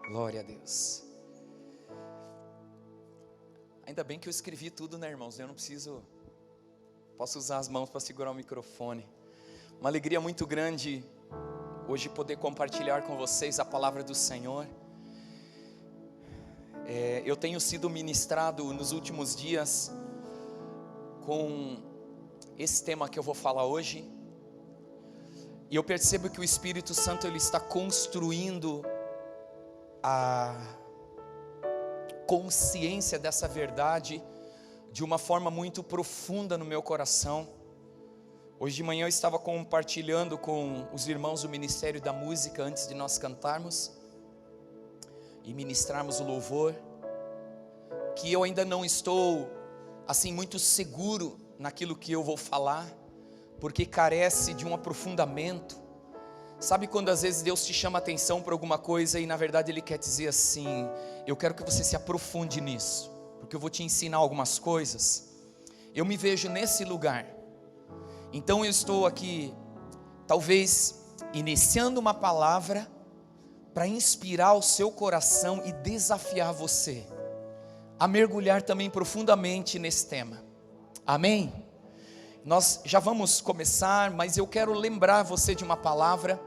Glória a Deus. Ainda bem que eu escrevi tudo, né, irmãos? Eu não posso usar as mãos para segurar o microfone. Uma alegria muito grande hoje poder compartilhar com vocês a palavra do Senhor. Eu tenho sido ministrado nos últimos dias com esse tema que eu vou falar hoje. E eu percebo que o Espírito Santo ele está construindo a consciência dessa verdade de uma forma muito profunda no meu coração. Hoje de manhã eu estava compartilhando com os irmãos do Ministério da Música antes de nós cantarmos e ministrarmos o louvor, que eu ainda não estou assim muito seguro naquilo que eu vou falar, porque carece de um aprofundamento. Sabe quando às vezes Deus te chama a atenção para alguma coisa e na verdade Ele quer dizer assim: eu quero que você se aprofunde nisso, porque eu vou te ensinar algumas coisas. Eu me vejo nesse lugar. Então eu estou aqui, talvez iniciando uma palavra para inspirar o seu coração e desafiar você a mergulhar também profundamente nesse tema. Amém? Nós já vamos começar, mas eu quero lembrar você de uma palavra.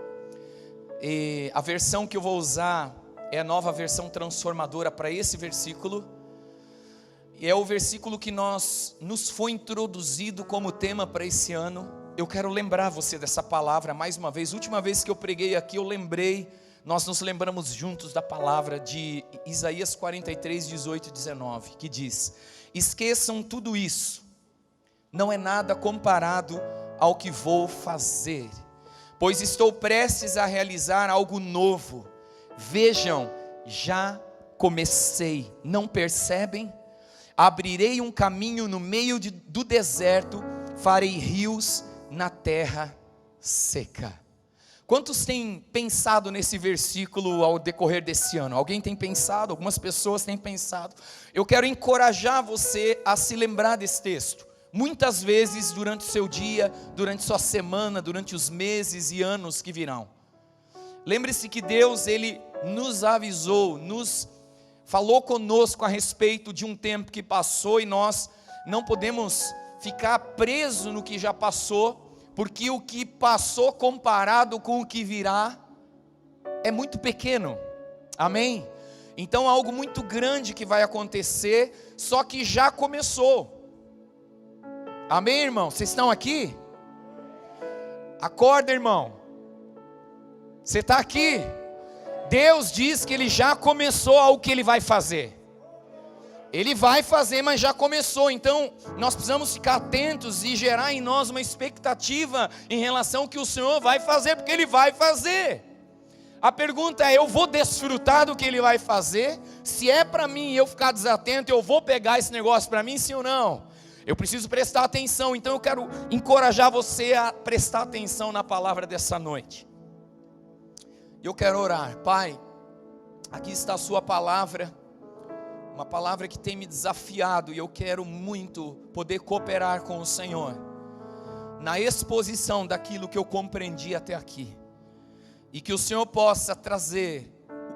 E a versão que eu vou usar é a Nova Versão Transformadora para esse versículo. E é o versículo que nos foi introduzido como tema para esse ano. Eu quero lembrar você dessa palavra mais uma vez. Última vez que eu preguei aqui, eu lembrei, nós nos lembramos juntos da palavra de Isaías 43, 18 e 19, que diz: esqueçam tudo isso, não é nada comparado ao que vou fazer, pois estou prestes a realizar algo novo. Vejam, já comecei, não percebem? Abrirei um caminho no meio do deserto, farei rios na terra seca. Quantos têm pensado nesse versículo ao decorrer desse ano? Alguém tem pensado? Algumas pessoas têm pensado. Eu quero encorajar você a se lembrar desse texto. Muitas vezes durante o seu dia, durante sua semana, durante os meses e anos que virão. Lembre-se que Deus, Ele nos avisou, nos falou conosco a respeito de um tempo que passou, e nós não podemos ficar presos no que já passou, porque o que passou comparado com o que virá é muito pequeno. Amém? Então algo muito grande que vai acontecer, só que já começou. Amém, irmão? Vocês estão aqui? Acorda, irmão. Você está aqui? Deus diz que Ele já começou algo que Ele vai fazer. Ele vai fazer, mas já começou. Então nós precisamos ficar atentos e gerar em nós uma expectativa em relação ao que o Senhor vai fazer, porque Ele vai fazer. A pergunta é: eu vou desfrutar do que Ele vai fazer? Se é para mim e eu ficar desatento, eu vou pegar esse negócio para mim, sim ou não? Eu preciso prestar atenção. Então eu quero encorajar você a prestar atenção na palavra dessa noite. Eu quero orar. Pai, aqui está a sua palavra, uma palavra que tem me desafiado, e eu quero muito poder cooperar com o Senhor na exposição daquilo que eu compreendi até aqui, e que o Senhor possa trazer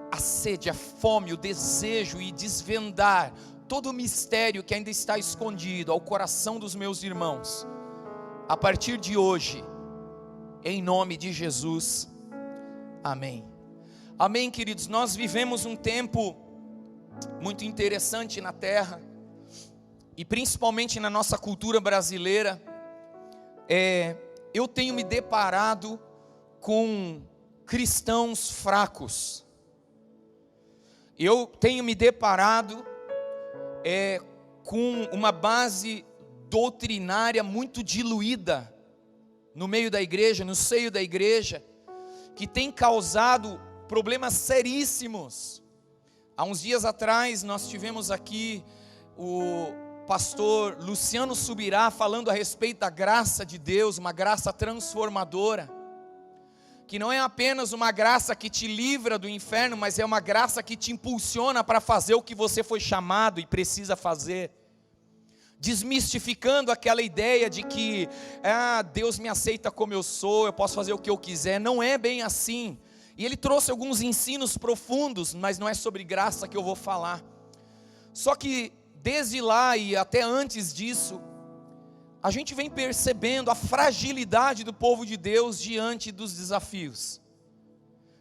a sede, a fome, o desejo e desvendar todo o mistério que ainda está escondido ao coração dos meus irmãos, a partir de hoje, em nome de Jesus, amém. Amém, queridos. Nós vivemos um tempo muito interessante na terra, e principalmente na nossa cultura brasileira. Eu tenho me deparado com cristãos fracos. Eu tenho me deparado com uma base doutrinária muito diluída no meio da igreja, no seio da igreja, que tem causado problemas seríssimos. Há uns dias atrás nós tivemos aqui o pastor Luciano Subirá falando a respeito da graça de Deus, uma graça transformadora, que não é apenas uma graça que te livra do inferno, mas é uma graça que te impulsiona para fazer o que você foi chamado e precisa fazer. Desmistificando aquela ideia de que Deus me aceita como eu sou, eu posso fazer o que eu quiser. Não é bem assim. E ele trouxe alguns ensinos profundos, mas não é sobre graça que eu vou falar. Só que desde lá e até antes disso, a gente vem percebendo a fragilidade do povo de Deus diante dos desafios.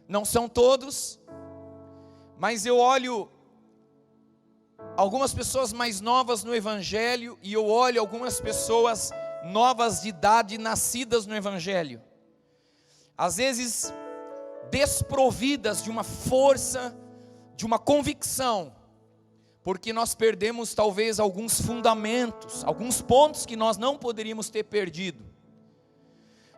Não são todos, mas eu olho algumas pessoas mais novas no Evangelho e eu olho algumas pessoas novas de idade, nascidas no Evangelho. Às vezes desprovidas de uma força, de uma convicção, porque nós perdemos talvez alguns fundamentos, alguns pontos que nós não poderíamos ter perdido.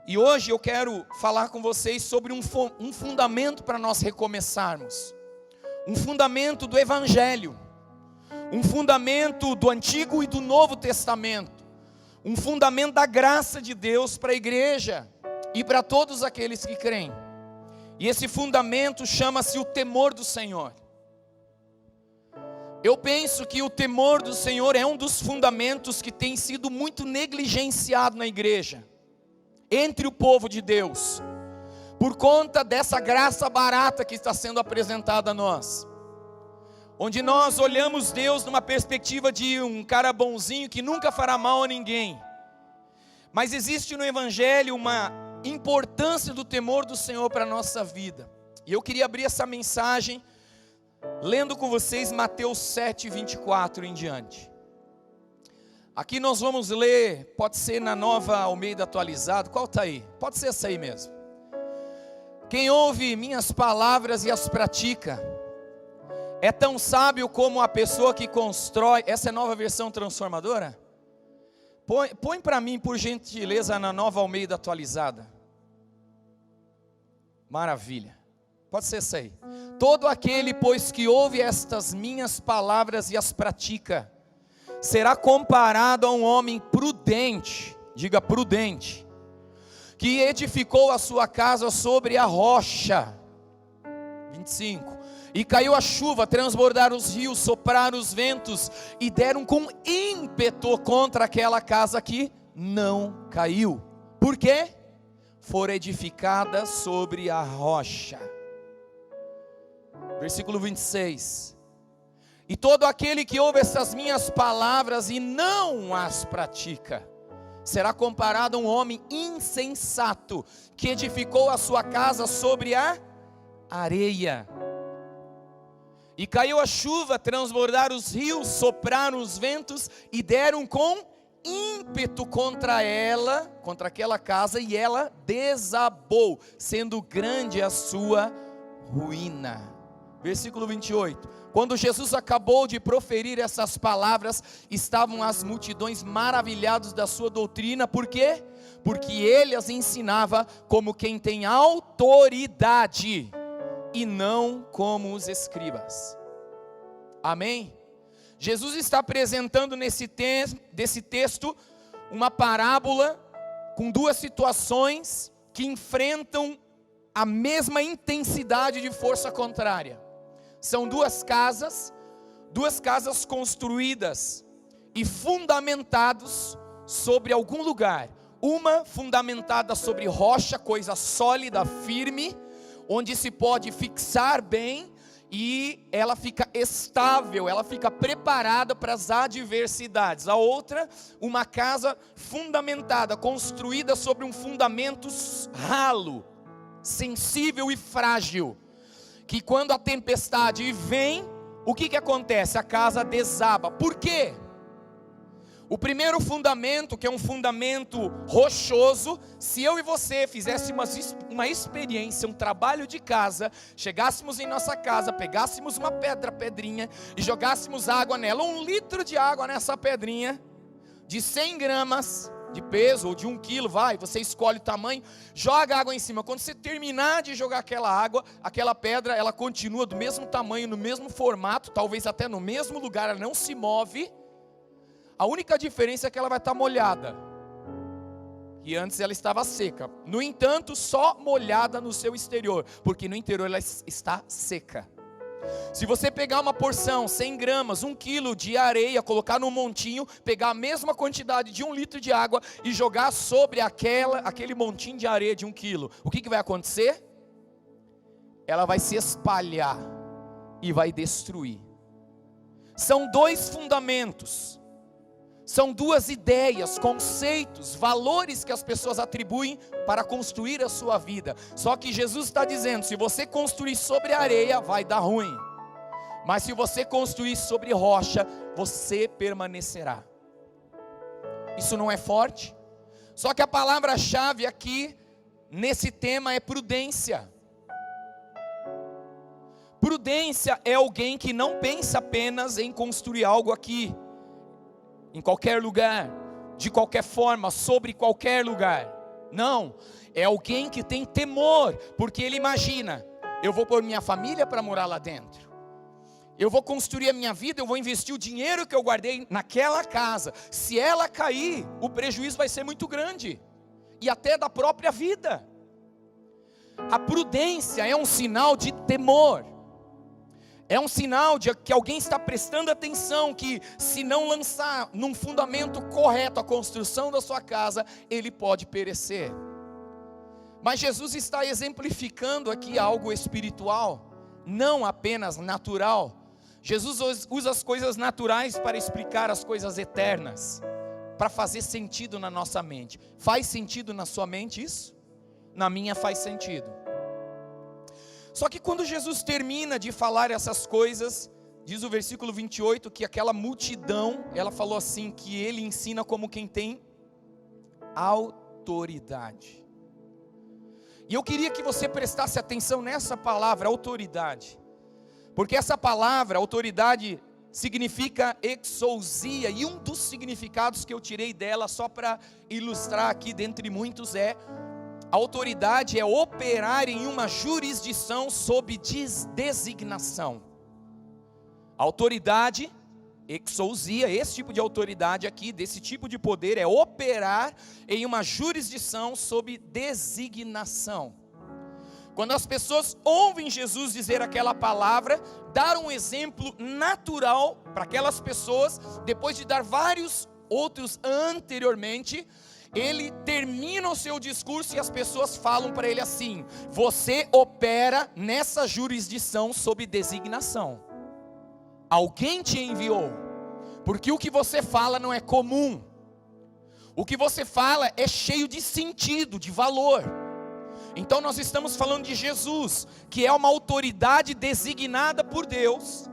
E hoje eu quero falar com vocês sobre um fundamento para nós recomeçarmos, um fundamento do Evangelho, um fundamento do Antigo e do Novo Testamento, um fundamento da graça de Deus para a igreja e para todos aqueles que creem. E esse fundamento chama-se o temor do Senhor. Eu penso que o temor do Senhor é um dos fundamentos que tem sido muito negligenciado na igreja, entre o povo de Deus, por conta dessa graça barata que está sendo apresentada a nós, onde nós olhamos Deus numa perspectiva de um cara bonzinho que nunca fará mal a ninguém. Mas existe no Evangelho uma importância do temor do Senhor para a nossa vida. E eu queria abrir essa mensagem lendo com vocês Mateus 7, 24 em diante. Aqui nós vamos ler, pode ser na Nova Almeida Atualizada. Qual está aí? Pode ser essa aí mesmo. Quem ouve minhas palavras e as pratica é tão sábio como a pessoa que constrói. Essa é a Nova Versão Transformadora? Põe para mim, por gentileza, na Nova Almeida Atualizada. Maravilha. Pode ser essa aí. Todo aquele, pois, que ouve estas minhas palavras e as pratica, será comparado a um homem prudente, diga prudente, que edificou a sua casa sobre a rocha. 25. E caiu a chuva, transbordaram os rios, sopraram os ventos e deram com ímpeto contra aquela casa que não caiu. Por quê? Fora edificada sobre a rocha. Versículo 26. E todo aquele que ouve essas minhas palavras e não as pratica, será comparado a um homem insensato, que edificou a sua casa sobre a areia. E caiu a chuva, transbordaram os rios, sopraram os ventos e deram com ímpeto contra ela, contra aquela casa, e ela desabou, sendo grande a sua ruína. Versículo 28. Quando Jesus acabou de proferir essas palavras, estavam as multidões maravilhadas da sua doutrina. Por quê? Porque ele as ensinava como quem tem autoridade, e não como os escribas. Amém? Jesus está apresentando nesse texto uma parábola com duas situações que enfrentam a mesma intensidade de força contrária. São duas casas construídas e fundamentadas sobre algum lugar. Uma fundamentada sobre rocha, coisa sólida, firme, onde se pode fixar bem e ela fica estável, ela fica preparada para as adversidades. A outra, uma casa fundamentada, construída sobre um fundamento ralo, sensível e frágil, que quando a tempestade vem, o que acontece? A casa desaba. Por quê? O primeiro fundamento, que é um fundamento rochoso, se eu e você fizéssemos uma experiência, um trabalho de casa, chegássemos em nossa casa, pegássemos uma pedrinha e jogássemos água nela, 1 litro de água nessa pedrinha, de 100 gramas de peso, ou de 1 quilo, você escolhe o tamanho, joga água em cima. Quando você terminar de jogar aquela água, aquela pedra, ela continua do mesmo tamanho, no mesmo formato, talvez até no mesmo lugar, ela não se move. A única diferença é que ela vai estar molhada, e antes ela estava seca. No entanto, só molhada no seu exterior, porque no interior ela está seca. Se você pegar uma porção, 100 gramas, 1 quilo de areia, colocar num montinho, pegar a mesma quantidade de 1 litro de água e jogar sobre aquele montinho de areia de 1 quilo, o que vai acontecer? ela vai se espalhar e vai destruir. São dois fundamentos, são duas ideias, conceitos, valores que as pessoas atribuem para construir a sua vida. Só que Jesus está dizendo: se você construir sobre areia, vai dar ruim, mas se você construir sobre rocha, você permanecerá. Isso não é forte? Só que a palavra-chave aqui, nesse tema, é prudência. Prudência é alguém que não pensa apenas em construir algo aqui, em qualquer lugar, de qualquer forma, sobre qualquer lugar. Não, é alguém que tem temor, porque ele imagina: eu vou pôr minha família para morar lá dentro, eu vou construir a minha vida, eu vou investir o dinheiro que eu guardei naquela casa. Se ela cair, o prejuízo vai ser muito grande, e até da própria vida. A prudência é um sinal de temor. É um sinal de que alguém está prestando atenção, que se não lançar num fundamento correto a construção da sua casa, ele pode perecer. Mas Jesus está exemplificando aqui algo espiritual, não apenas natural. Jesus usa as coisas naturais para explicar as coisas eternas, para fazer sentido na nossa mente. Faz sentido na sua mente isso? Na minha faz sentido. Só que quando Jesus termina de falar essas coisas, diz o versículo 28, que aquela multidão, ela falou assim, que ele ensina como quem tem autoridade. E eu queria que você prestasse atenção nessa palavra, autoridade. Porque essa palavra, autoridade, significa exousia, e um dos significados que eu tirei dela, só para ilustrar aqui, dentre muitos, a autoridade é operar em uma jurisdição sob designação. A autoridade, exousia, esse tipo de autoridade aqui, desse tipo de poder, é operar em uma jurisdição sob designação. Quando as pessoas ouvem Jesus dizer aquela palavra, dar um exemplo natural para aquelas pessoas, depois de dar vários outros anteriormente, ele termina o seu discurso e as pessoas falam para ele assim: você opera nessa jurisdição sob designação. Alguém te enviou, porque o que você fala não é comum. O que você fala é cheio de sentido, de valor. Então nós estamos falando de Jesus, que é uma autoridade designada por Deus,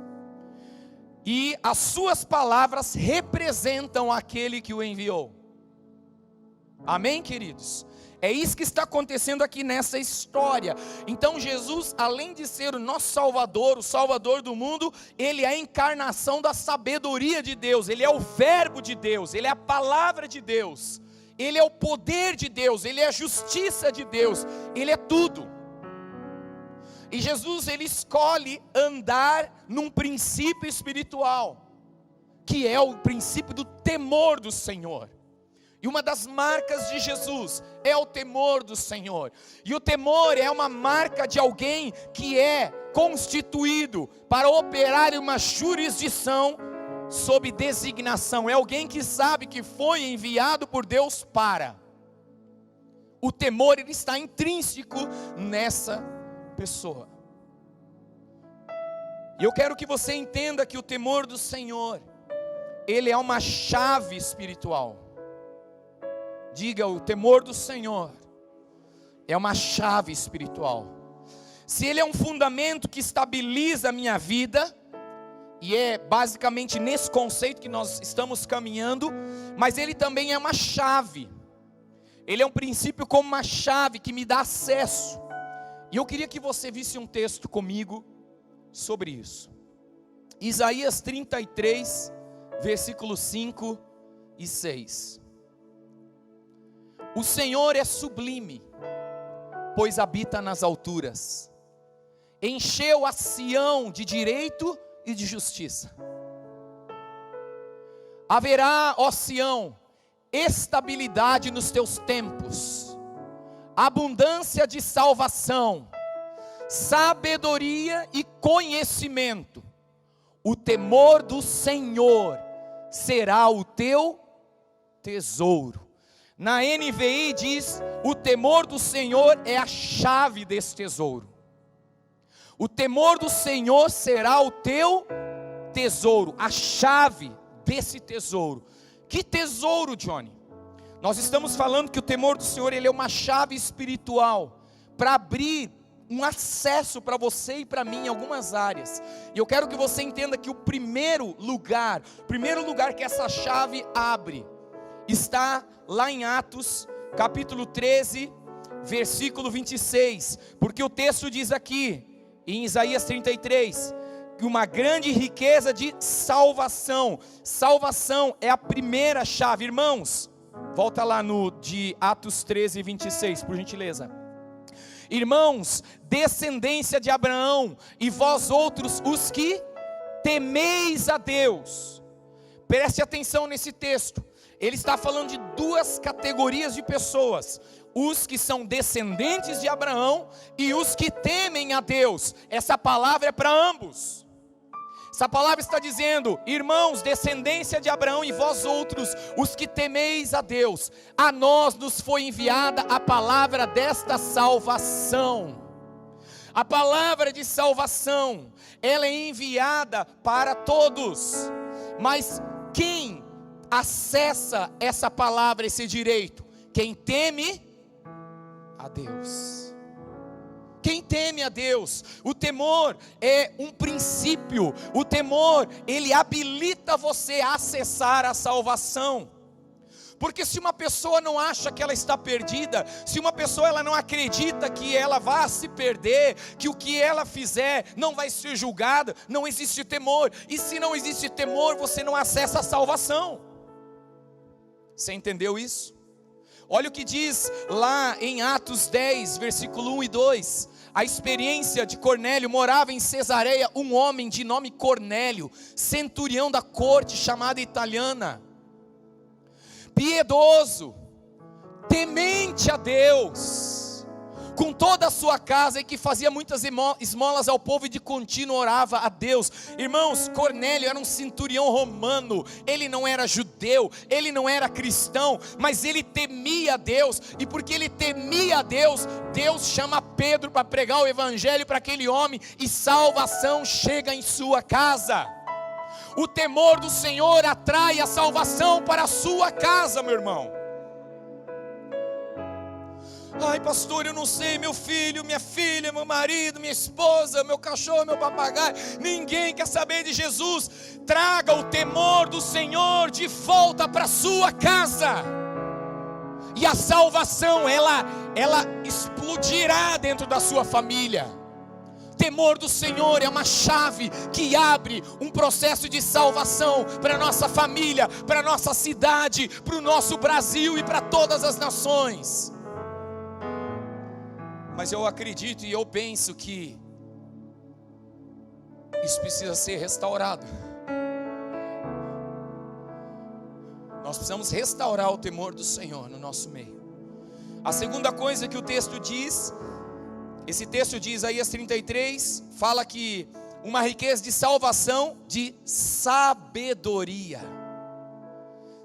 e as suas palavras representam aquele que o enviou. Amém, queridos? É isso que está acontecendo aqui nessa história. Então Jesus, além de ser o nosso Salvador, o Salvador do mundo, ele é a encarnação da sabedoria de Deus, ele é o verbo de Deus, ele é a palavra de Deus, ele é o poder de Deus, ele é a justiça de Deus, ele é tudo. E Jesus, ele escolhe andar num princípio espiritual, que é o princípio do temor do Senhor. E uma das marcas de Jesus é o temor do Senhor. E o temor é uma marca de alguém que é constituído para operar em uma jurisdição sob designação. É alguém que sabe que foi enviado por Deus para. O temor, ele está intrínseco nessa pessoa. E eu quero que você entenda que o temor do Senhor, ele é uma chave espiritual. Diga: o temor do Senhor é uma chave espiritual. Se ele é um fundamento que estabiliza a minha vida, e é basicamente nesse conceito que nós estamos caminhando, mas ele também é uma chave. Ele é um princípio como uma chave que me dá acesso. E eu queria que você visse um texto comigo sobre isso. Isaías 33, versículos 5 e 6. O Senhor é sublime, pois habita nas alturas. Encheu a Sião de direito e de justiça. Haverá, ó Sião, estabilidade nos teus tempos, abundância de salvação, sabedoria e conhecimento. O temor do Senhor será o teu tesouro. Na NVI diz: o temor do Senhor é a chave desse tesouro. O temor do Senhor será o teu tesouro, a chave desse tesouro. Que tesouro, Johnny? Nós estamos falando que o temor do Senhor, ele é uma chave espiritual para abrir um acesso para você e para mim em algumas áreas. E eu quero que você entenda que o primeiro lugar que essa chave abre, está lá em Atos, capítulo 13, versículo 26. Porque o texto diz aqui, em Isaías 33, que uma grande riqueza de salvação. Salvação é a primeira chave. Irmãos, volta lá no de Atos 13, 26, por gentileza. Irmãos, descendência de Abraão, e vós outros, os que temeis a Deus. Preste atenção nesse texto. Ele está falando de duas categorias de pessoas: os que são descendentes de Abraão e os que temem a Deus. Essa palavra é para ambos. Essa palavra está dizendo: irmãos, descendência de Abraão e vós outros, os que temeis a Deus, a nós nos foi enviada a palavra desta salvação. A palavra de salvação, ela é enviada para todos, mas quem acessa essa palavra, esse direito? Quem teme a Deus. Quem teme a Deus. O temor é um princípio. O temor, ele habilita você a acessar a salvação. Porque se uma pessoa não acha que ela está perdida, se uma pessoa ela não acredita que ela vai se perder, que o que ela fizer não vai ser julgada, não existe temor. E se não existe temor, você não acessa a salvação. Você entendeu isso? Olha o que diz lá em Atos 10, versículo 1 e 2. A experiência de Cornélio. Morava em Cesareia um homem de nome Cornélio, centurião da corte chamada italiana, piedoso, temente a Deus, com toda a sua casa, e que fazia muitas esmolas ao povo e de contínuo orava a Deus. Irmãos, Cornélio era um centurião romano, ele não era judeu, ele não era cristão, mas ele temia a Deus, e porque ele temia a Deus, Deus chama Pedro para pregar o evangelho para aquele homem, e salvação chega em sua casa. O temor do Senhor atrai a salvação para a sua casa, meu irmão. Ai, pastor, eu não sei, meu filho, minha filha, meu marido, minha esposa, meu cachorro, meu papagaio, ninguém quer saber de Jesus. Traga o temor do Senhor de volta para a sua casa, e a salvação, ela explodirá dentro da sua família. Temor do Senhor é uma chave que abre um processo de salvação para a nossa família, para a nossa cidade, para o nosso Brasil e para todas as nações. Mas eu acredito e eu penso que isso precisa ser restaurado. Nós precisamos restaurar o temor do Senhor no nosso meio. A segunda coisa que o texto diz, esse texto de Isaías 33, fala que uma riqueza de salvação, de sabedoria.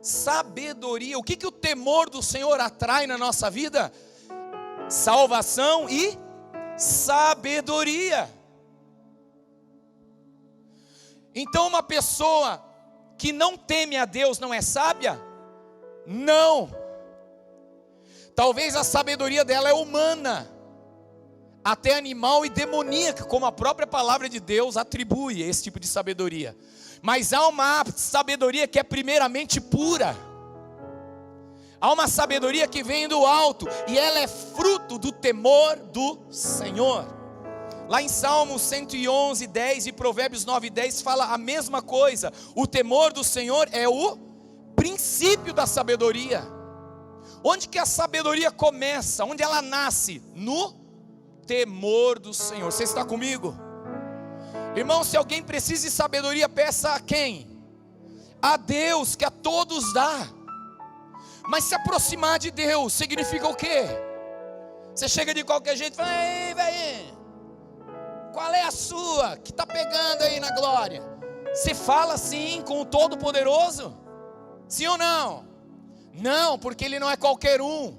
Sabedoria. O que o temor do Senhor atrai na nossa vida? Salvação e sabedoria. Então uma pessoa que não teme a Deus não é sábia? Não. Talvez a sabedoria dela é humana, até animal e demoníaca, como a própria palavra de Deus atribui esse tipo de sabedoria. Mas há uma sabedoria que é primeiramente pura. Há uma sabedoria que vem do alto, e ela é fruto do temor do Senhor. Lá em Salmos 111, 10 e Provérbios 9, 10 fala a mesma coisa. O temor do Senhor é o princípio da sabedoria. Onde que a sabedoria começa? Onde ela nasce? No temor do Senhor. Você está comigo? Irmão, se alguém precisa de sabedoria, peça a quem? A Deus, que a todos dá. Mas se aproximar de Deus significa o quê? Você chega de qualquer jeito e fala: ei, velho, qual é a sua? Que está pegando aí na glória? Você fala assim com o Todo-Poderoso? Sim ou não? Não, porque Ele não é qualquer um.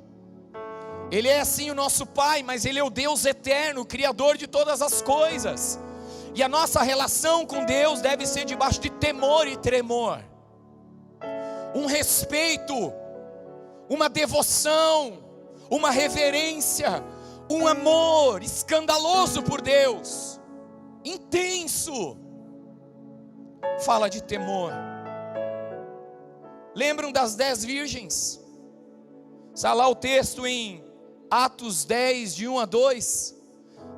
Ele é sim o nosso Pai, mas Ele é o Deus eterno, Criador de todas as coisas. E a nossa relação com Deus deve ser debaixo de temor e tremor. Um respeito, uma devoção, uma reverência, um amor escandaloso por Deus, intenso. Fala de temor. Lembram das 10 virgens? Está lá o texto em Atos 10, de 1 a 2.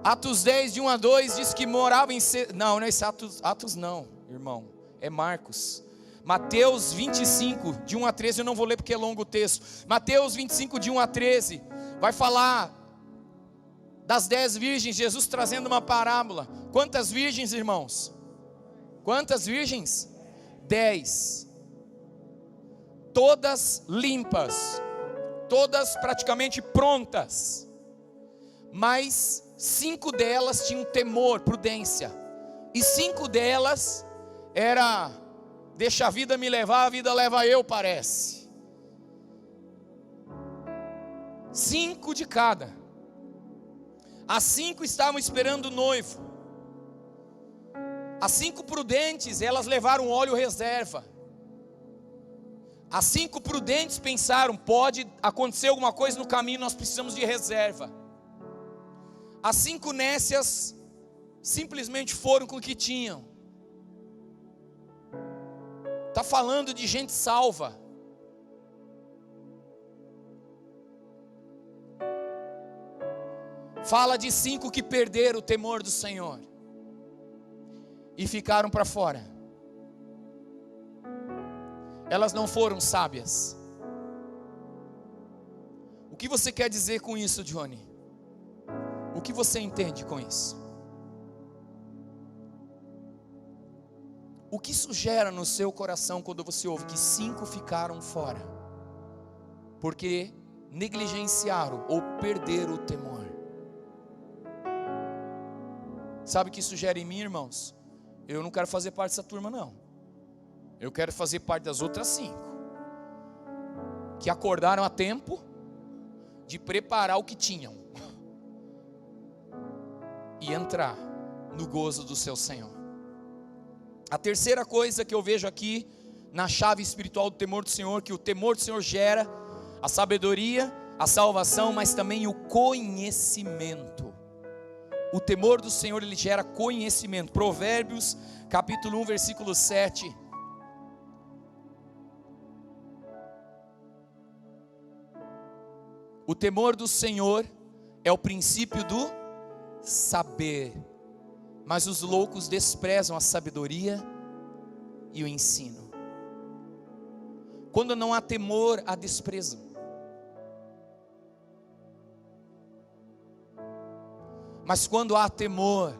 Atos 10, de 1 a 2 diz que moravam em... Não é esse Atos não, irmão, é Marcos. Mateus 25, de 1 a 13, eu não vou ler porque é longo o texto. Mateus 25, de 1 a 13, vai falar das 10 virgens, Jesus trazendo uma parábola. Quantas virgens, irmãos? Quantas virgens? 10. Todas limpas, todas praticamente prontas, mas 5 delas tinham temor, prudência, e 5 delas era, deixa a vida me levar, a vida leva eu, parece. 5 de cada. As 5 estavam esperando o noivo. As 5 prudentes, elas levaram óleo reserva. As 5 prudentes pensaram, pode acontecer alguma coisa no caminho, nós precisamos de reserva. As 5 nécias simplesmente foram com o que tinham. Está falando de gente salva. Fala de 5 que perderam o temor do Senhor e ficaram para fora. Elas não foram sábias. O que você quer dizer com isso, Johnny? O que você entende com isso? O que isso gera no seu coração quando você ouve que 5 ficaram fora? Porque negligenciaram ou perderam o temor. Sabe o que isso gera em mim, irmãos? Eu não quero fazer parte dessa turma, não. Eu quero fazer parte das outras 5 que acordaram a tempo de preparar o que tinham e entrar no gozo do seu Senhor. A terceira coisa que eu vejo aqui na chave espiritual do temor do Senhor, que o temor do Senhor gera a sabedoria, a salvação, mas também o conhecimento. O temor do Senhor, ele gera conhecimento. Provérbios capítulo 1, versículo 7. O temor do Senhor é o princípio do saber, mas os loucos desprezam a sabedoria e o ensino. Quando não há temor, há desprezo. Mas quando há temor,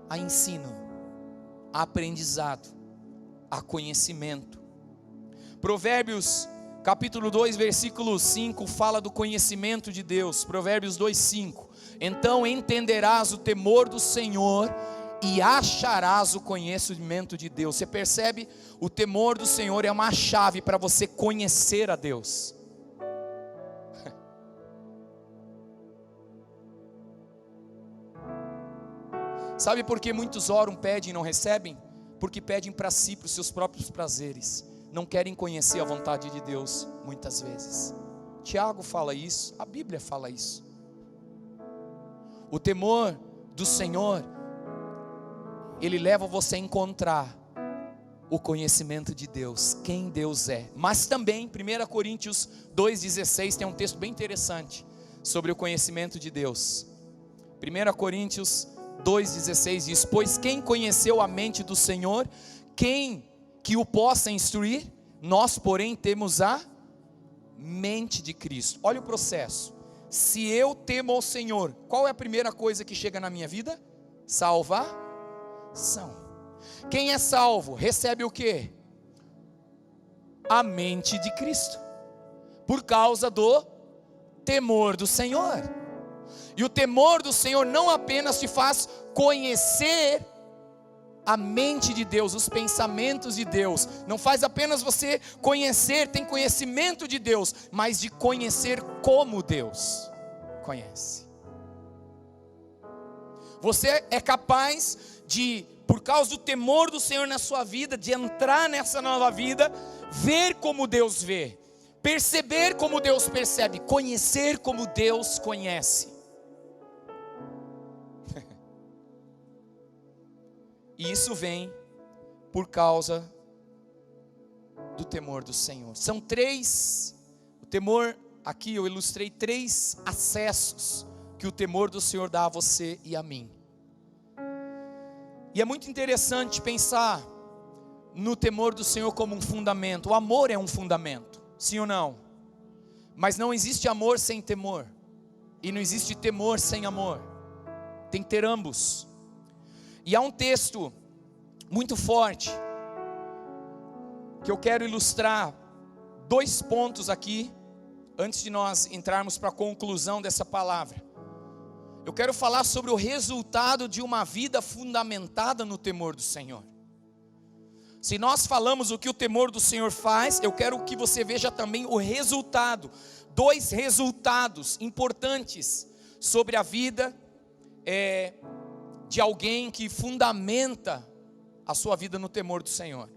há ensino, há aprendizado, há conhecimento. Provérbios capítulo 2, versículo 5, fala do conhecimento de Deus. Provérbios 2, 5. Então entenderás o temor do Senhor e acharás o conhecimento de Deus. Você percebe? O temor do Senhor é uma chave para você conhecer a Deus. Sabe por que muitos oram, pedem e não recebem? Porque pedem para si, para os seus próprios prazeres. Não querem conhecer a vontade de Deus, muitas vezes. Tiago fala isso, a Bíblia fala isso. O temor do Senhor, ele leva você a encontrar o conhecimento de Deus, quem Deus é. Mas também, 1 Coríntios 2,16, tem um texto bem interessante sobre o conhecimento de Deus. 1 Coríntios 2,16 diz: pois quem conheceu a mente do Senhor, quem que o possa instruir? Nós, porém, temos a mente de Cristo. Olha o processo. Se eu temo ao Senhor, qual é a primeira coisa que chega na minha vida? Salvação. Quem é salvo, recebe o quê? A mente de Cristo, por causa do temor do Senhor. E o temor do Senhor não apenas te faz conhecer a mente de Deus, os pensamentos de Deus, não faz apenas você conhecer, tem conhecimento de Deus, mas de conhecer como Deus. conhece. Você é capaz de, por causa do temor do Senhor na sua vida, de entrar nessa nova vida, ver como Deus vê, perceber como Deus percebe, conhecer como Deus conhece. E isso vem por causa do temor do Senhor. São três, o temor, aqui eu ilustrei 3 acessos que o temor do Senhor dá a você e a mim. E é muito interessante pensar no temor do Senhor como um fundamento. O amor é um fundamento, sim ou não? Mas não existe amor sem temor, e não existe temor sem amor. Tem que ter ambos. E há um texto muito forte que eu quero ilustrar 2 pontos aqui, antes de nós entrarmos para a conclusão dessa palavra. Eu quero falar sobre o resultado de uma vida fundamentada no temor do Senhor. Se nós falamos o que o temor do Senhor faz, eu quero que você veja também o resultado. 2 resultados importantes sobre a vida de alguém que fundamenta a sua vida no temor do Senhor.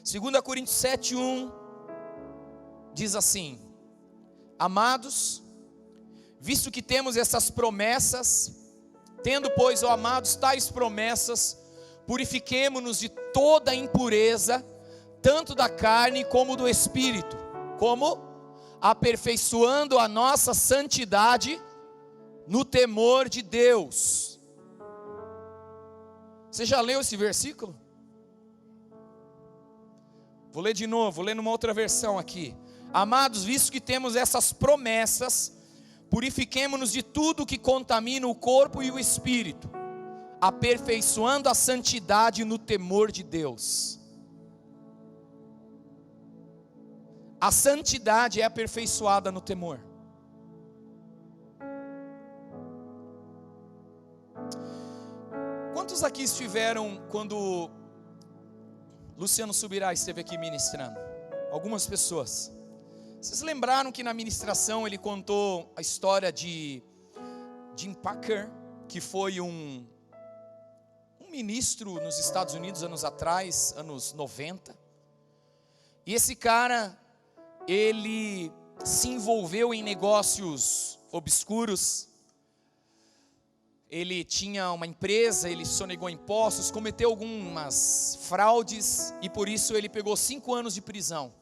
2 Coríntios 7:1 diz assim: amados, visto que temos essas promessas, tendo pois, ó amados, tais promessas, purifiquemo-nos de toda impureza, tanto da carne como do espírito, como aperfeiçoando a nossa santidade no temor de Deus. Você já leu esse versículo? Vou ler de novo, vou ler numa outra versão aqui. Amados, visto que temos essas promessas, purifiquemo-nos de tudo que contamina o corpo e o espírito, aperfeiçoando a santidade no temor de Deus. A santidade é aperfeiçoada no temor. Quantos aqui estiveram quando Luciano Subirá esteve aqui ministrando? Algumas pessoas. Vocês lembraram que na ministração ele contou a história de Jim Packer, que foi um ministro nos Estados Unidos anos atrás, anos 90. E esse cara, ele se envolveu em negócios obscuros. Ele tinha uma empresa, ele sonegou impostos, cometeu algumas fraudes e por isso ele pegou 5 anos de prisão.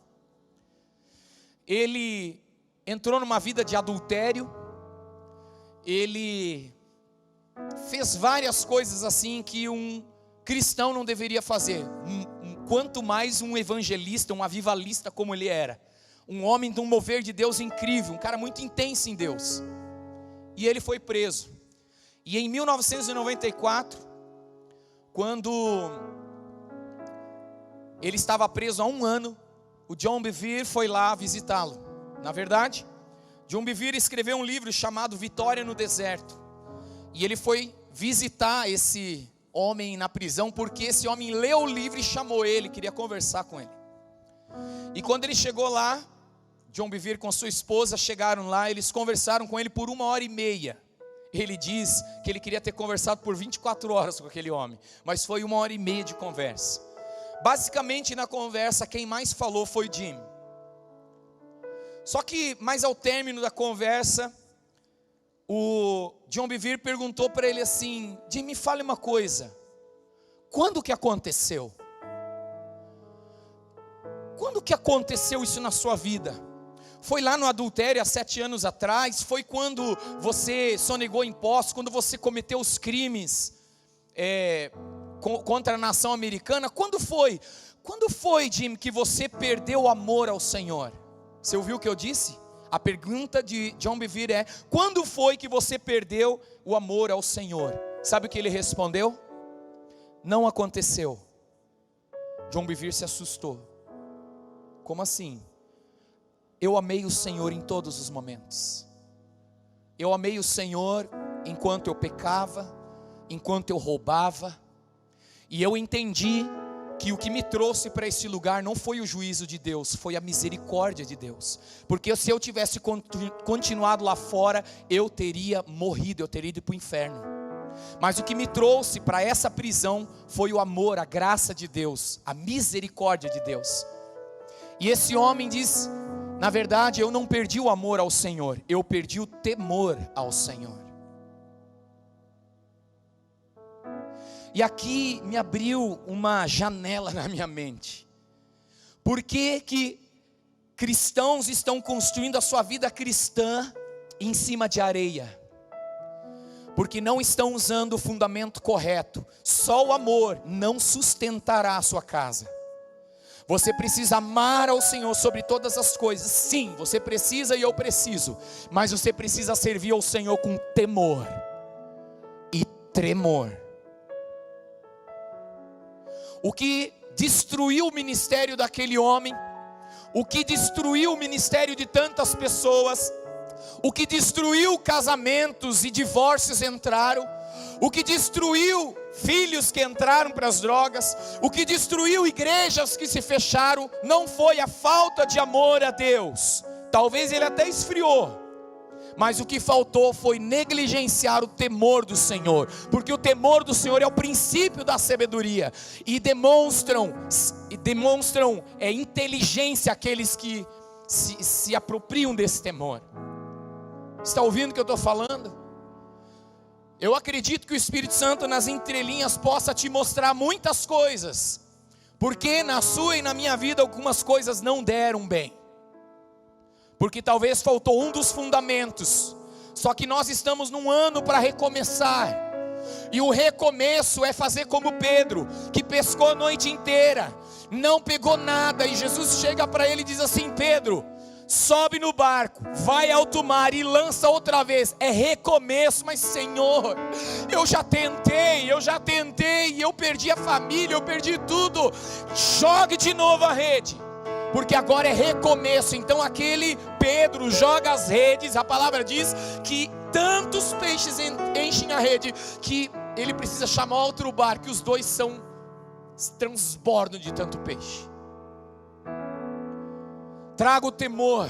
Ele entrou numa vida de adultério, ele fez várias coisas assim que um cristão não deveria fazer, quanto mais um evangelista, um avivalista como ele era, um homem de um mover de Deus incrível, um cara muito intenso em Deus. E ele foi preso. E em 1994, quando ele estava preso há 1 ano, o John Bevere foi lá visitá-lo. Na verdade, John Bevere escreveu um livro chamado Vitória no Deserto. E ele foi visitar esse homem na prisão, porque esse homem leu o livro e chamou ele, queria conversar com ele. E quando ele chegou lá, John Bevere com sua esposa chegaram lá, eles conversaram com ele por 1h30. Ele diz que ele queria ter conversado por 24 horas com aquele homem, mas foi 1h30 de conversa. Basicamente na conversa quem mais falou foi Jim. Só que mais ao término da conversa, o John Bevere perguntou para ele assim: Jim, me fale uma coisa, quando que aconteceu? Quando que aconteceu isso na sua vida? Foi lá no adultério há 7 anos atrás? Foi quando você sonegou impostos? Quando você cometeu os crimes contra a nação americana? Quando foi? Quando foi, Jim, que você perdeu o amor ao Senhor? Você ouviu o que eu disse? A pergunta de John Bevere é: quando foi que você perdeu o amor ao Senhor? Sabe o que ele respondeu? Não aconteceu. John Bevere se assustou. Como assim? Eu amei o Senhor em todos os momentos. Eu amei o Senhor enquanto eu pecava, enquanto eu roubava. E eu entendi que o que me trouxe para esse lugar não foi o juízo de Deus, foi a misericórdia de Deus. Porque se eu tivesse continuado lá fora, eu teria morrido, eu teria ido para o inferno. Mas o que me trouxe para essa prisão foi o amor, a graça de Deus, a misericórdia de Deus. E esse homem diz: na verdade eu não perdi o amor ao Senhor, eu perdi o temor ao Senhor. E aqui me abriu uma janela na minha mente. Por que cristãos estão construindo a sua vida cristã em cima de areia? Porque não estão usando o fundamento correto. Só o amor não sustentará a sua casa. Você precisa amar ao Senhor sobre todas as coisas. Sim, você precisa e eu preciso. Mas você precisa servir ao Senhor com temor e tremor. O que destruiu o ministério daquele homem, o que destruiu o ministério de tantas pessoas, o que destruiu casamentos e divórcios entraram, o que destruiu filhos que entraram para as drogas, o que destruiu igrejas que se fecharam, não foi a falta de amor a Deus. Talvez ele até esfriou, mas o que faltou foi negligenciar o temor do Senhor, porque o temor do Senhor é o princípio da sabedoria, e demonstram inteligência aqueles que se apropriam desse temor. Está ouvindo o que eu estou falando? Eu acredito que o Espírito Santo nas entrelinhas possa te mostrar muitas coisas, porque na sua e na minha vida algumas coisas não deram bem. Porque talvez faltou um dos fundamentos. Só que nós estamos num ano para recomeçar. E o recomeço é fazer como Pedro, que pescou a noite inteira, não pegou nada. E Jesus chega para ele e diz assim: Pedro, sobe no barco, vai ao alto mar e lança outra vez. É recomeço. Mas Senhor, eu já tentei, eu perdi a família, eu perdi tudo. Jogue de novo a rede, porque agora é recomeço. Então aquele Pedro joga as redes, a palavra diz que tantos peixes enchem a rede, que ele precisa chamar outro barco, que os dois transbordam de tanto peixe. Traga o temor.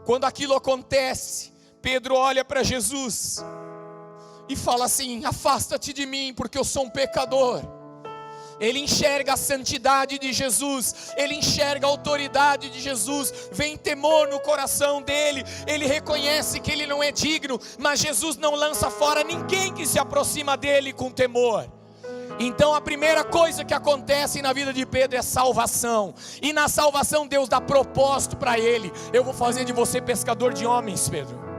Quando aquilo acontece, Pedro olha para Jesus e fala assim: afasta-te de mim, porque eu sou um pecador. Ele enxerga a santidade de Jesus, ele enxerga a autoridade de Jesus, vem temor no coração dele, ele reconhece que ele não é digno, mas Jesus não lança fora ninguém que se aproxima dele com temor. Então a primeira coisa que acontece na vida de Pedro é salvação, e na salvação Deus dá propósito para ele: eu vou fazer de você pescador de homens, Pedro.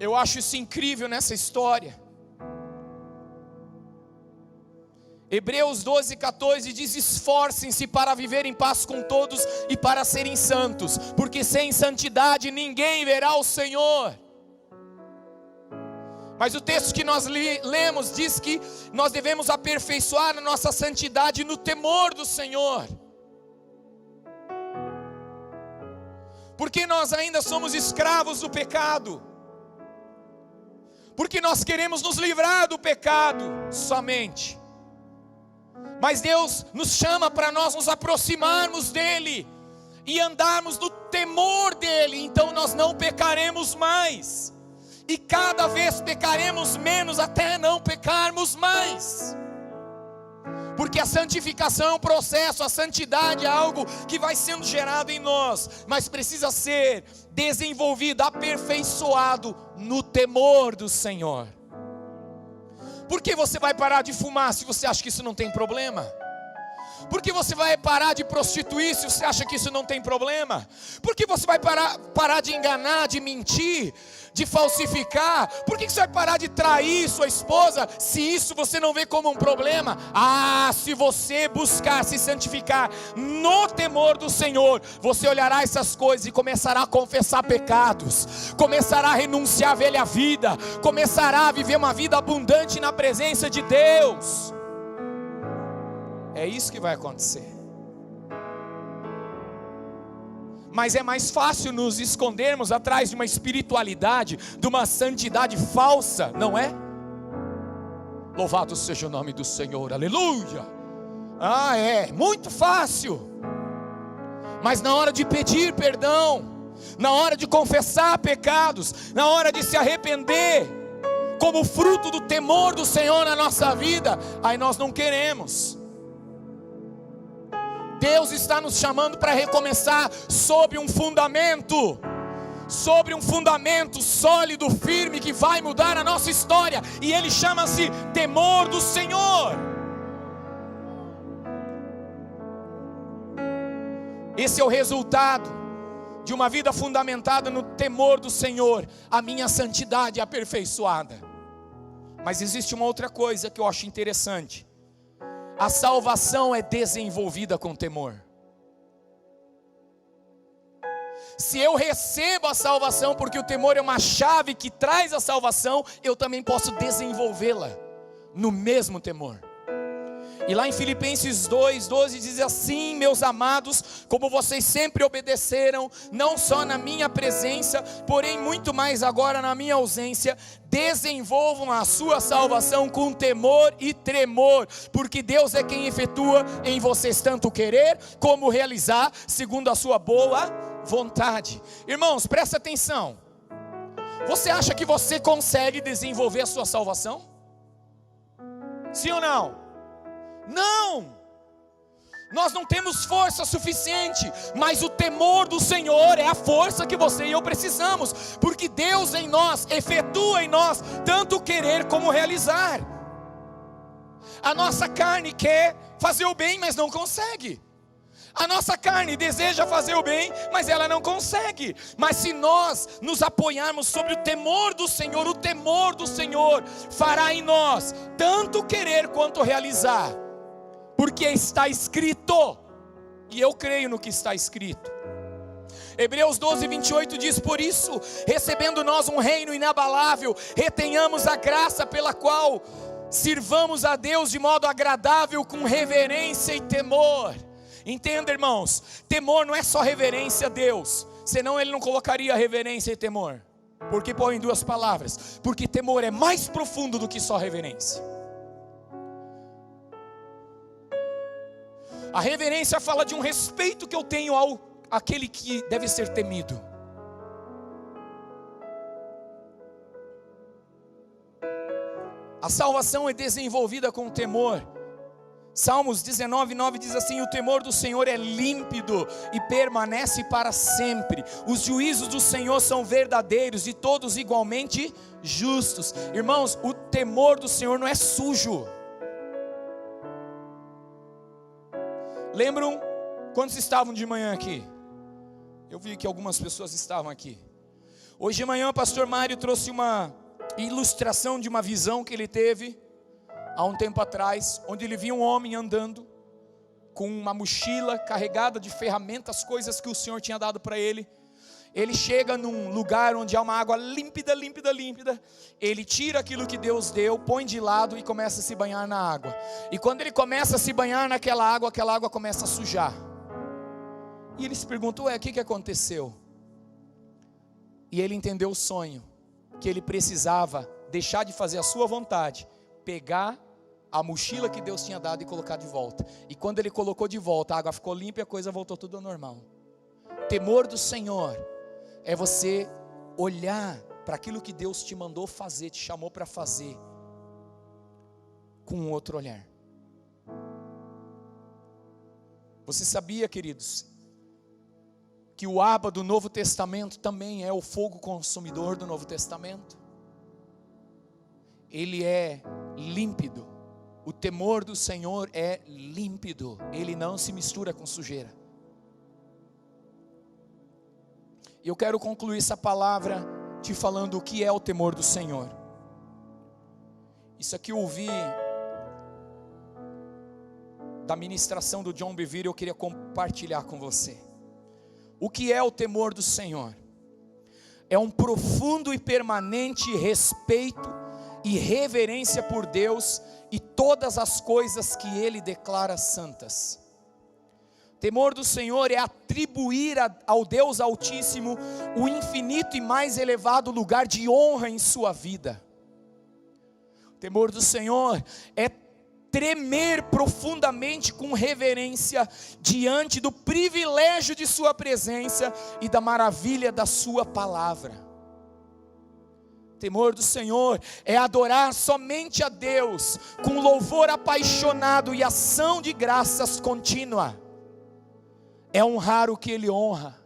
Eu acho isso incrível nessa história. Hebreus 12:14 diz: esforcem-se para viver em paz com todos e para serem santos, porque sem santidade ninguém verá o Senhor. Mas o texto que nós lemos diz que nós devemos aperfeiçoar a nossa santidade no temor do Senhor, porque nós ainda somos escravos do pecado, porque nós queremos nos livrar do pecado somente. Mas Deus nos chama para nós nos aproximarmos dEle e andarmos no temor dEle. Então nós não pecaremos mais, e cada vez pecaremos menos até não pecarmos mais. Porque a santificação é um processo, a santidade é algo que vai sendo gerado em nós, mas precisa ser desenvolvido, aperfeiçoado no temor do Senhor. Por que você vai parar de fumar se você acha que isso não tem problema? Por que você vai parar de prostituir se você acha que isso não tem problema? Por que você vai parar de enganar, de mentir, de falsificar? Por que você vai parar de trair sua esposa se isso você não vê como um problema? Se você buscar se santificar no temor do Senhor, você olhará essas coisas e começará a confessar pecados, começará a renunciar à velha vida, começará a viver uma vida abundante na presença de Deus. É isso que vai acontecer. Mas é mais fácil nos escondermos atrás de uma espiritualidade, de uma santidade falsa, não é? Louvado seja o nome do Senhor, aleluia. É muito fácil, mas na hora de pedir perdão, na hora de confessar pecados, na hora de se arrepender, como fruto do temor do Senhor na nossa vida, aí nós não queremos. Deus está nos chamando para recomeçar sobre um fundamento sólido, firme, que vai mudar a nossa história, e ele chama-se temor do Senhor. Esse é o resultado de uma vida fundamentada no temor do Senhor, a minha santidade é aperfeiçoada. Mas existe uma outra coisa que eu acho interessante: a salvação é desenvolvida com temor. Se eu recebo a salvação, porque o temor é uma chave que traz a salvação, eu também posso desenvolvê-la no mesmo temor. E lá em Filipenses 2:12 diz assim: meus amados, como vocês sempre obedeceram, não só na minha presença, porém muito mais agora na minha ausência, desenvolvam a sua salvação com temor e tremor, porque Deus é quem efetua em vocês tanto querer como realizar, segundo a sua boa vontade. Irmãos, presta atenção. Você acha que você consegue desenvolver a sua salvação? Sim ou não? Não! Nós não temos força suficiente, mas o temor do Senhor é a força que você e eu precisamos, porque Deus em nós, efetua em nós, tanto querer como realizar. A nossa carne quer fazer o bem, mas não consegue. A nossa carne deseja fazer o bem, mas ela não consegue. Mas se nós nos apoiarmos sobre o temor do Senhor fará em nós tanto querer quanto realizar, porque está escrito, e eu creio no que está escrito. Hebreus 12:28 diz: por isso, recebendo nós um reino inabalável, retenhamos a graça pela qual sirvamos a Deus de modo agradável, com reverência e temor. Entenda, irmãos, temor não é só reverência a Deus, senão ele não colocaria reverência e temor. Porque põe em duas palavras, porque temor é mais profundo do que só reverência. A reverência fala de um respeito que eu tenho àquele que deve ser temido. A salvação é desenvolvida com temor. Salmos 19:9 diz assim: o temor do Senhor é límpido e permanece para sempre. Os juízos do Senhor são verdadeiros e todos igualmente justos. Irmãos, o temor do Senhor não é sujo. Lembram quantos estavam de manhã aqui? Eu vi que algumas pessoas estavam aqui. Hoje de manhã o pastor Mário trouxe uma ilustração de uma visão que ele teve há um tempo atrás, onde ele viu um homem andando com uma mochila carregada de ferramentas, coisas que o Senhor tinha dado para ele. Ele chega num lugar onde há uma água límpida. Ele tira aquilo que Deus deu, põe de lado e começa a se banhar na água. E quando ele começa a se banhar naquela água, aquela água começa a sujar. E ele se perguntou: o que aconteceu? E ele entendeu o sonho, que ele precisava deixar de fazer a sua vontade, pegar a mochila que Deus tinha dado e colocar de volta. E quando ele colocou de volta, a água ficou limpa e a coisa voltou tudo ao normal. Temor do Senhor é você olhar para aquilo que Deus te mandou fazer, te chamou para fazer, com um outro olhar. Você sabia, queridos, que o Abba do Novo Testamento também é o fogo consumidor do Novo Testamento? Ele é límpido. O temor do Senhor é límpido. Ele não se mistura com sujeira. E eu quero concluir essa palavra te falando o que é o temor do Senhor. Isso aqui eu ouvi da ministração do John Bevere, eu queria compartilhar com você. O que é o temor do Senhor? É um profundo e permanente respeito e reverência por Deus e todas as coisas que Ele declara santas. Temor do Senhor é atribuir ao Deus Altíssimo o infinito e mais elevado lugar de honra em sua vida. Temor do Senhor é tremer profundamente com reverência diante do privilégio de sua presença e da maravilha da sua palavra. Temor do Senhor é adorar somente a Deus com louvor apaixonado e ação de graças contínua. É honrar o que Ele honra,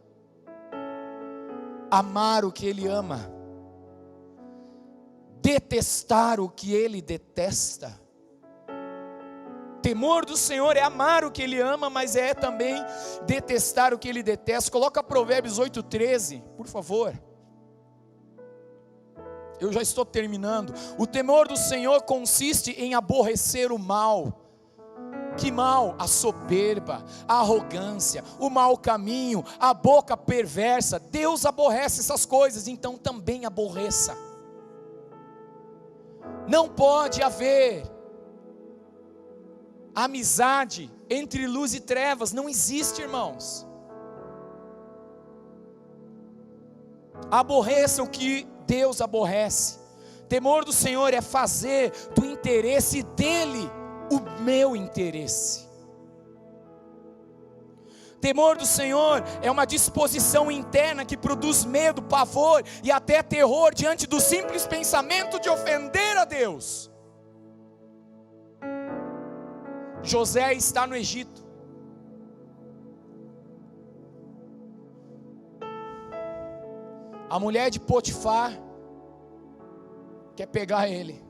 amar o que Ele ama, detestar o que Ele detesta. Temor do Senhor é amar o que Ele ama, mas é também detestar o que Ele detesta. Coloca Provérbios 8:13, por favor. Eu já estou terminando. O temor do Senhor consiste em aborrecer o mal. Que mal? A soberba, a arrogância, o mau caminho, a boca perversa. Deus aborrece essas coisas, então também aborreça. Não pode haver amizade entre luz e trevas, não existe, irmãos. Aborreça o que Deus aborrece. Temor do Senhor é fazer do interesse dele o meu interesse. Temor do Senhor é uma disposição interna que produz medo, pavor e até terror diante do simples pensamento de ofender a Deus. José está no Egito. A mulher de Potifar quer pegar ele.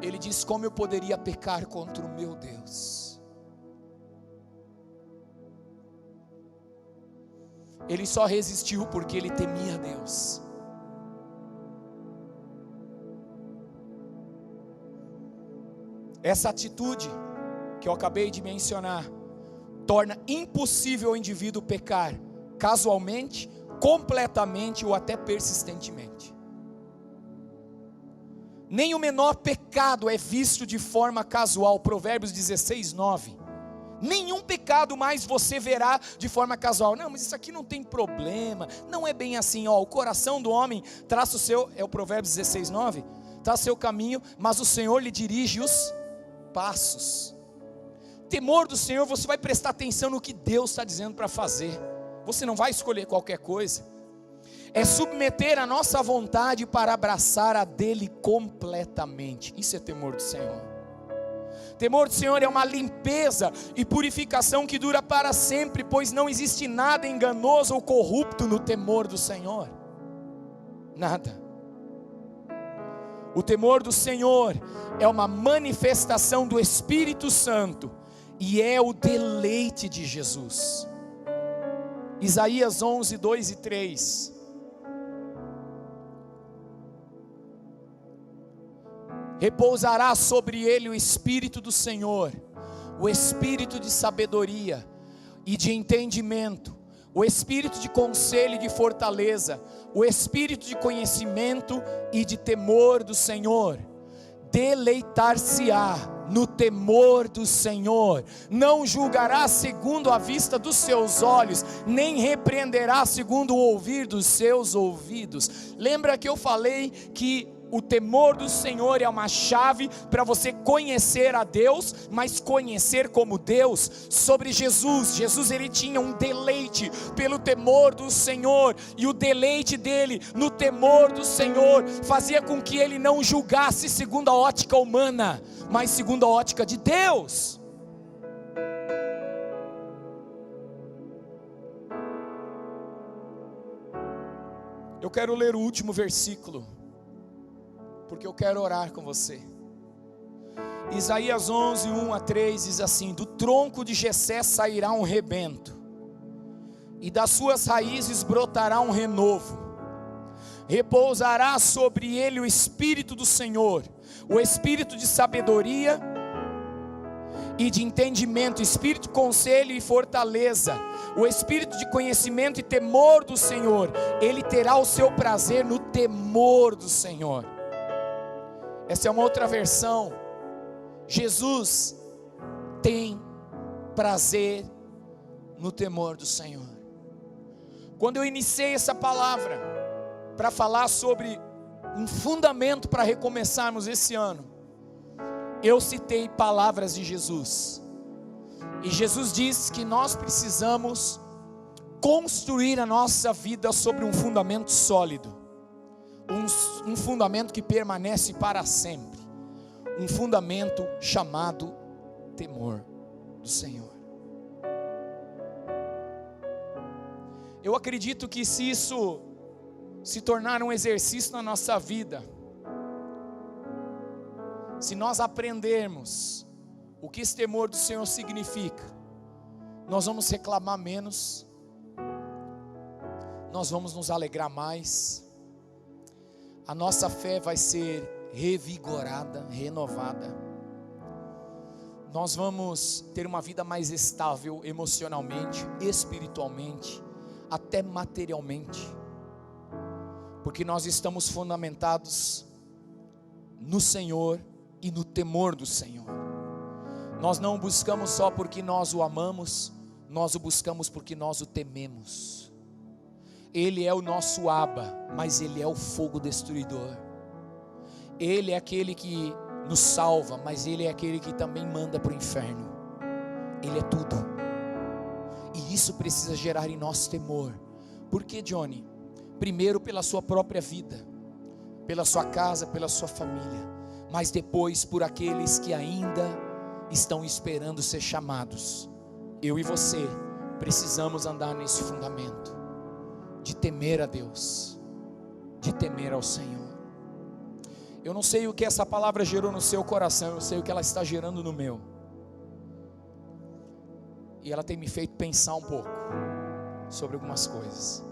Ele diz: como eu poderia pecar contra o meu Deus? Ele só resistiu porque ele temia Deus. Essa atitude que eu acabei de mencionar torna impossível ao indivíduo pecar casualmente, completamente ou até persistentemente. Nem o menor pecado é visto de forma casual. Provérbios 16:9. Nenhum pecado mais você verá de forma casual. Não, mas isso aqui não tem problema. Não é bem assim. O coração do homem traça o seu, é o Provérbios 16:9, traça o seu caminho, mas o Senhor lhe dirige os passos. Temor do Senhor, você vai prestar atenção no que Deus está dizendo para fazer. Você não vai escolher qualquer coisa. É submeter a nossa vontade para abraçar a dele completamente. Isso é temor do Senhor. Temor do Senhor é uma limpeza e purificação que dura para sempre, pois não existe nada enganoso ou corrupto no temor do Senhor. Nada. O temor do Senhor é uma manifestação do Espírito Santo e é o deleite de Jesus. Isaías 11:2 e 3. Repousará sobre ele o Espírito do Senhor, o Espírito de sabedoria e de entendimento, o Espírito de conselho e de fortaleza, o Espírito de conhecimento e de temor do Senhor. Deleitar-se-á no temor do Senhor, não julgará segundo a vista dos seus olhos, nem repreenderá segundo o ouvir dos seus ouvidos. Lembra que eu falei que o temor do Senhor é uma chave para você conhecer a Deus, mas conhecer como Deus. Sobre Jesus, ele tinha um deleite pelo temor do Senhor, e o deleite dele no temor do Senhor fazia com que ele não julgasse segundo a ótica humana, mas segundo a ótica de Deus. Eu quero ler o último versículo, porque eu quero orar com você. Isaías 11, 1 a 3 diz assim: do tronco de Jessé sairá um rebento, e das suas raízes brotará um renovo. Repousará sobre ele o Espírito do Senhor, o Espírito de sabedoria e de entendimento, Espírito de conselho e fortaleza, o Espírito de conhecimento e temor do Senhor. Ele terá o seu prazer no temor do Senhor. Essa é uma outra versão. Jesus tem prazer no temor do Senhor. Quando eu iniciei essa palavra para falar sobre um fundamento para recomeçarmos esse ano, eu citei palavras de Jesus. E Jesus disse que nós precisamos construir a nossa vida sobre um fundamento sólido, um fundamento que permanece para sempre, um fundamento chamado temor do Senhor. Eu acredito que se isso se tornar um exercício na nossa vida, se nós aprendermos o que esse temor do Senhor significa, nós vamos reclamar menos, nós vamos nos alegrar mais, a nossa fé vai ser revigorada, renovada, nós vamos ter uma vida mais estável emocionalmente, espiritualmente, até materialmente, porque nós estamos fundamentados no Senhor e no temor do Senhor. Nós não o buscamos só porque nós o amamos, nós o buscamos porque nós o tememos. Ele é o nosso Abba, mas Ele é o fogo destruidor. Ele é aquele que nos salva, mas Ele é aquele que também manda para o inferno. Ele é tudo. E isso precisa gerar em nós temor. Por que, Johnny? Primeiro pela sua própria vida, pela sua casa, pela sua família, mas depois por aqueles que ainda estão esperando ser chamados. Eu e você precisamos andar nesse fundamento de temer a Deus, de temer ao Senhor. Eu não sei o que essa palavra gerou no seu coração, eu sei o que ela está gerando no meu, e ela tem me feito pensar um pouco sobre algumas coisas.